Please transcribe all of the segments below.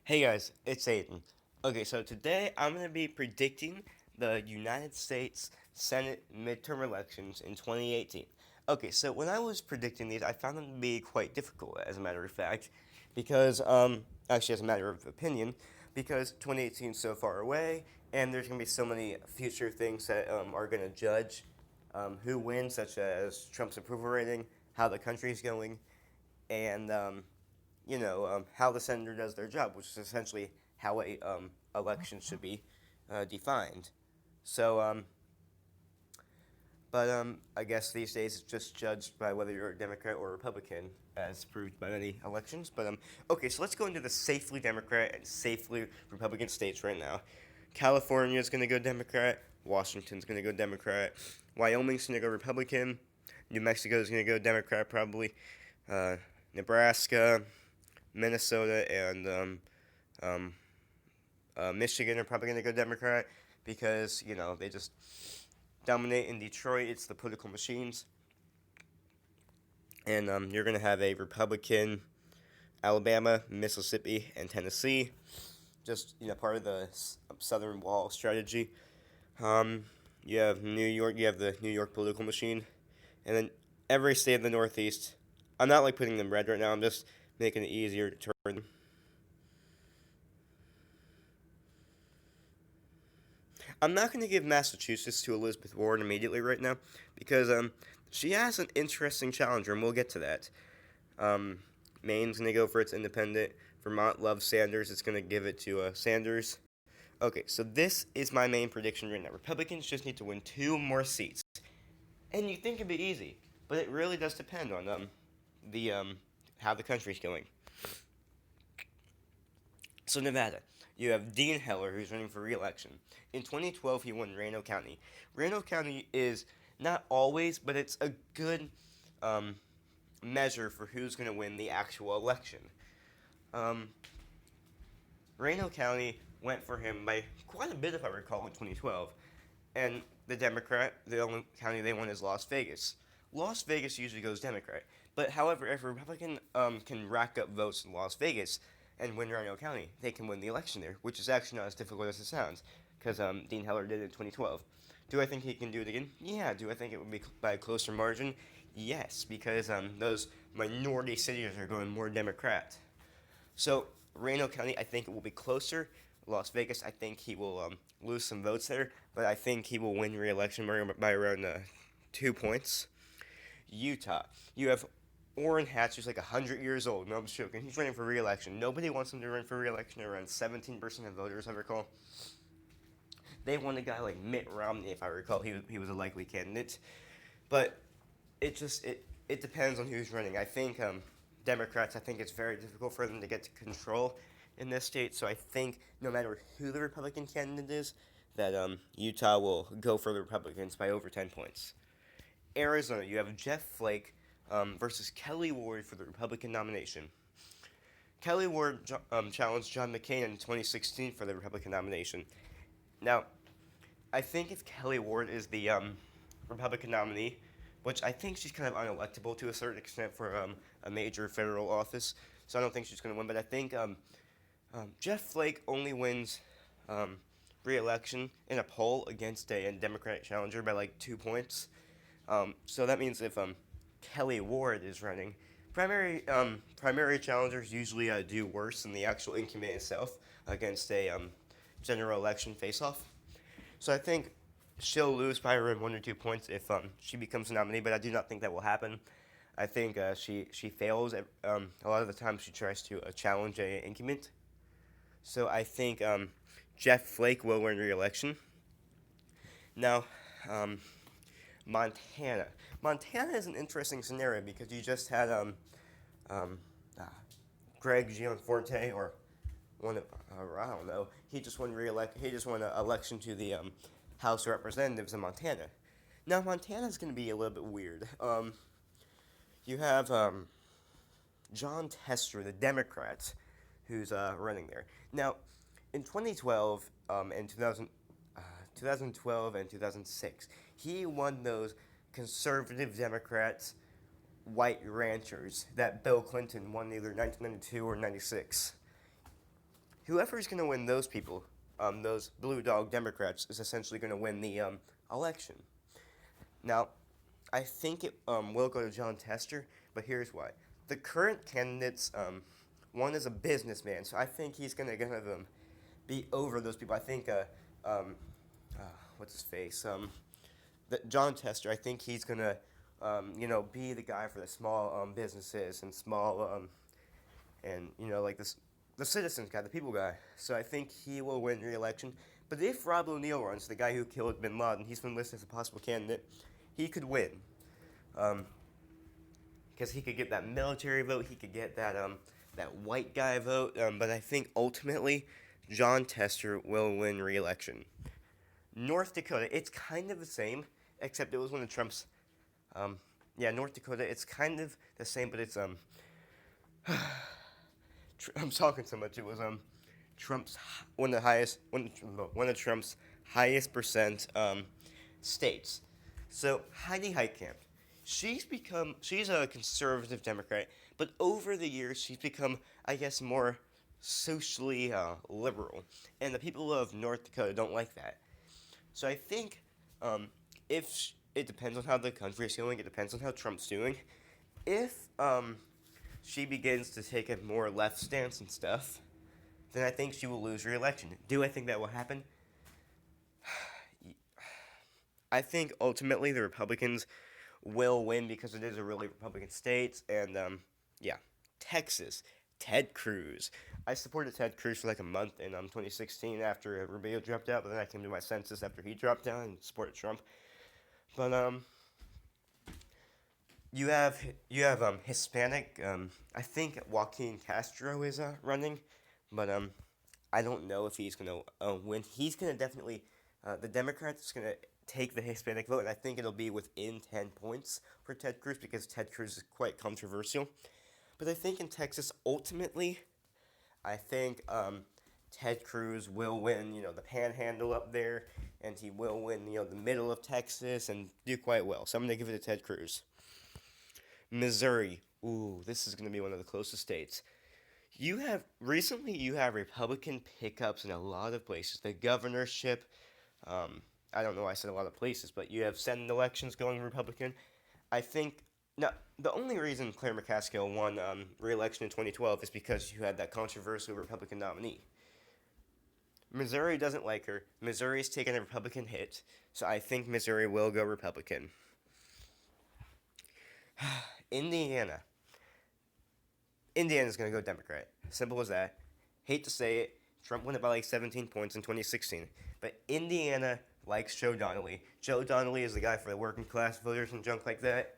Hey guys, it's Aiden. Okay, so today I'm going to be predicting the United States Senate midterm elections in 2018. Okay, so when I was predicting these, I found them to be quite difficult, as a matter of fact, because, actually, as a matter of opinion, because 2018 is so far away, and there's going to be so many future things that are going to judge who wins, such as Trump's approval rating, how the country's going, and how the senator does their job, which is essentially how a election should be defined. So, I guess these days it's just judged by whether you're a Democrat or a Republican, as proved by many elections. Okay, so let's go into the safely Democrat and safely Republican states right now. California is going to go Democrat. Washington's going to go Democrat. Wyoming's going to go Republican. New Mexico is going to go Democrat probably. Uh, Nebraska, Minnesota, and um, Michigan are probably going to go Democrat because, they just dominate in Detroit. It's the political machines. And you're going to have a Republican, Alabama, Mississippi, and Tennessee. Just, part of the Southern Wall strategy. Um, you have New York, you have the New York political machine. And then every state in the Northeast. I'm not like putting them red right now. I'm just making it easier to turn. I'm not going to give Massachusetts to Elizabeth Warren immediately right now because she has an interesting challenger, and we'll get to that. Um, Maine's going to go for its independent. Vermont loves Sanders. It's going to give it to Sanders. Okay, so this is my main prediction right now. Republicans just need to win two more seats, and you think it'd be easy, but it really does depend on the how the country's going. So Nevada, you have Dean Heller, who's running for re-election. In 2012, he won Reno County. Reno County is not always, but it's a good um, measure for who's going to win the actual election. Um, Reno County went for him by quite a bit, if I recall, in 2012. And the only county they won is Las Vegas. Las Vegas usually goes Democrat. But however, if a Republican can rack up votes in Las Vegas and win Reno County, they can win the election there, which is actually not as difficult as it sounds, because Dean Heller did it in 2012. Do I think he can do it again? Yeah. Do I think it would be by a closer margin? Yes, because those minority cities are going more Democrat. So Reno County, I think it will be closer. Las Vegas, I think he will lose some votes there, but I think he will win re-election by around 2 points. Utah, you have Orrin Hatch, who's like 100 years old. No, I'm joking. He's running for re-election. Nobody wants him to run for re-election. Around 17% of voters, I recall. They want a guy like Mitt Romney, if I recall. He was a likely candidate. But it depends on who's running. I think Democrats, I think it's very difficult for them to get to control in this state. So I think no matter who the Republican candidate is, that Utah will go for the Republicans by over 10 points. Arizona, you have Jeff Flake versus Kelly Ward for the Republican nomination. Kelly Ward challenged John McCain in 2016 for the Republican nomination. Now, I think if Kelly Ward is the Republican nominee, which I think she's kind of unelectable to a certain extent for a major federal office, so I don't think she's going to win. But I think Jeff Flake only wins re-election in a poll against a Democratic challenger by like 2 points. So that means if Kelly Ward is running, primary challengers usually do worse than the actual incumbent itself against a general election face-off. So I think she'll lose by around 1 or 2 points if she becomes a nominee, but I do not think that will happen. I think she fails. A lot of the time she tries to challenge a incumbent. So I think Jeff Flake will win re-election. Now, um, Montana. Montana is an interesting scenario because you just had um, uh, Greg Gianforte, or one of, I don't know. He just won He just won an election to the House of Representatives in Montana. Now Montana is going to be a little bit weird. You have John Tester, the Democrat, who's running there. Now, in 2012 and 2012 and 2006, he won those conservative Democrats, white ranchers that Bill Clinton won either 1992 or 96. Whoever's going to win those people, those blue dog Democrats, is essentially going to win the election. Now, I think it will go to John Tester, but here's why. The current candidates, one is a businessman, so I think he's going to kind of be over those people. I think, um, what's his face? John Tester, I think he's going to, be the guy for the small businesses and small, and, like this, the citizens guy, the people guy. So I think he will win re-election. But if Rob O'Neill runs, the guy who killed Bin Laden, he's been listed as a possible candidate, he could win. Because he could get that military vote, he could get that white guy vote, but I think ultimately John Tester will win re-election. North Dakota, it's kind of the same, except it was one of Trump's. North Dakota, it's kind of the same, but it's I'm talking so much. It was Trump's one of Trump's highest percent states. So Heidi Heitkamp, she's a conservative Democrat, but over the years she's become, I guess, more socially liberal, and the people of North Dakota don't like that. So I think if it depends on how the country is going, it depends on how Trump's doing. If she begins to take a more left stance and stuff, then I think she will lose re-election. Do I think that will happen? I think ultimately the Republicans will win because it is a really Republican state, and Texas, Ted Cruz. I supported Ted Cruz for like a month in 2016 after Rubio dropped out, but then I came to my senses after he dropped out and supported Trump. But you have Hispanic. I think Joaquin Castro is running, but I don't know if he's gonna win. He's gonna definitely the Democrats gonna take the Hispanic vote, and I think it'll be within 10 points for Ted Cruz because Ted Cruz is quite controversial. But I think in Texas, ultimately, I think Ted Cruz will win, the panhandle up there, and he will win, the middle of Texas and do quite well. So I'm going to give it to Ted Cruz. Missouri. Ooh, this is going to be one of the closest states. You have Republican pickups in a lot of places. The governorship, I don't know why I said a lot of places, but you have Senate elections going Republican. I think, now, the only reason Claire McCaskill won re-election in 2012 is because you had that controversial Republican nominee. Missouri doesn't like her. Missouri's taken a Republican hit, so I think Missouri will go Republican. Indiana. Indiana's going to go Democrat. Simple as that. Hate to say it, Trump won it by like 17 points in 2016. But Indiana likes Joe Donnelly. Joe Donnelly is the guy for the working class voters and junk like that.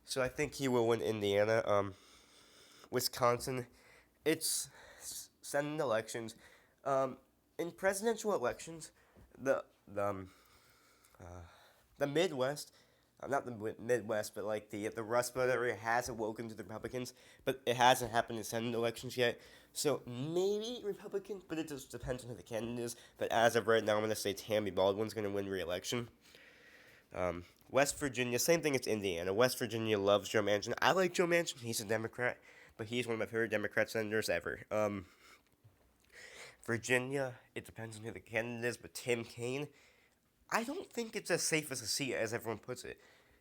So I think he will win Indiana. Wisconsin, it's Senate elections. In presidential elections, the Midwest, not the Midwest, but like the Rust Belt area has awoken to the Republicans, but it hasn't happened in Senate elections yet. So maybe Republican, but it just depends on who the candidate is. But as of right now, I'm going to say Tammy Baldwin's going to win re-election. West Virginia, same thing as Indiana. West Virginia loves Joe Manchin. I like Joe Manchin. He's a Democrat, but he's one of my favorite Democrat senators ever. Virginia, it depends on who the candidate is, but Tim Kaine, I don't think it's as safe as a seat as everyone puts it.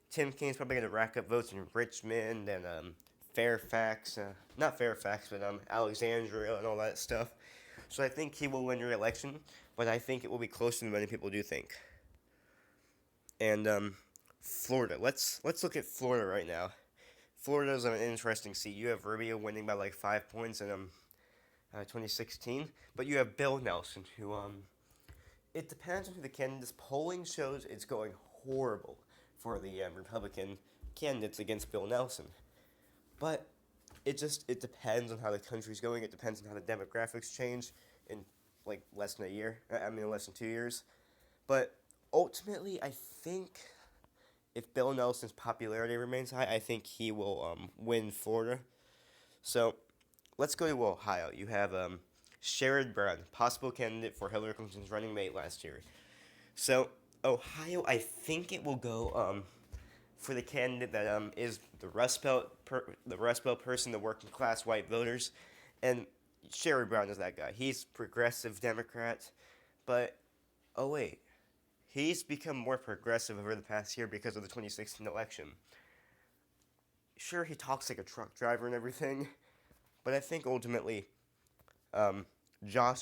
Tim Kaine's probably going to rack up votes in Richmond and Fairfax, not Fairfax, but Alexandria and all that stuff. So I think he will win re-election, but I think it will be closer than many people do think. And Florida, let's look at Florida right now. Florida's an interesting seat. You have Rubio winning by like 5 points in 2016, but you have Bill Nelson, who it depends on who the candidates. Polling shows it's going horrible for the Republican candidates against Bill Nelson. But it depends on how the country's going. It depends on how the demographics change in like less than 2 years. But ultimately, I think if Bill Nelson's popularity remains high, I think he will win Florida. So let's go to Ohio. You have Sherrod Brown, possible candidate for Hillary Clinton's running mate last year. So Ohio, I think it will go for the candidate that is the Rust Belt person, the working class white voters, and Sherrod Brown is that guy. He's progressive Democrat, but oh wait, he's become more progressive over the past year because of the 2016 election. Sure, he talks like a truck driver and everything, but I think ultimately, um, nah,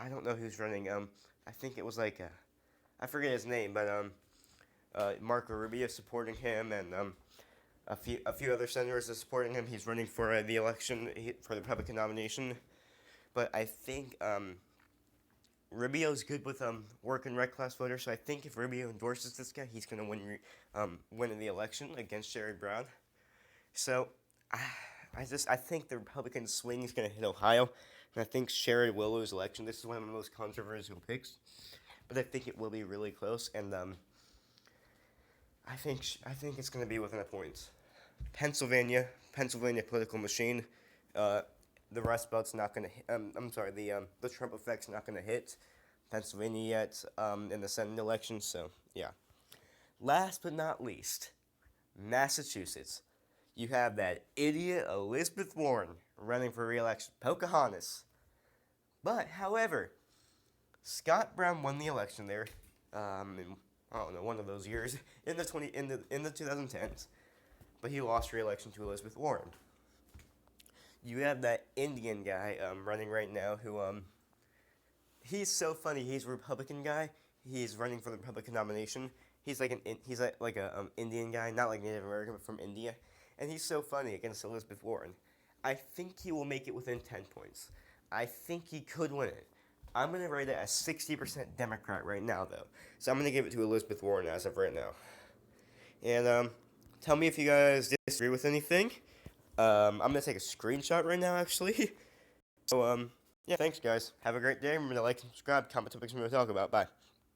I don't know who's running. I think it was like, I forget his name, but Marco Rubio supporting him, and a few other senators are supporting him. He's running for the election for the Republican nomination, but I think Rubio's good with work and red class voters. So I think if Rubio endorses this guy, he's gonna win in the election against Sherrod Brown. So I think the Republican swing is gonna hit Ohio, and I think Sherrod will lose election. This is one of the most controversial picks, but I think it will be really close, and I think it's gonna be within a point. Pennsylvania political machine. Uh, the Rust Belt's not gonna. I'm sorry. The Trump effect's not gonna hit Pennsylvania yet in the Senate election. So yeah. Last but not least, Massachusetts. You have that idiot Elizabeth Warren running for re-election. Pocahontas. But however, Scott Brown won the election there. In, I don't know, one of those years in the 2010s, but he lost re-election to Elizabeth Warren. You have that Indian guy running right now who he's so funny. He's a Republican guy. He's running for the Republican nomination. He's like a Indian guy, not like Native American, but from India, and he's so funny against Elizabeth Warren. I think he will make it within 10 points. I think he could win it. I'm gonna rate it as 60% Democrat right now, though. So I'm gonna give it to Elizabeth Warren as of right now. And tell me if you guys disagree with anything. I'm gonna take a screenshot right now, actually. So yeah, thanks guys. Have a great day. Remember to like, subscribe, comment topics we want to talk about. Bye.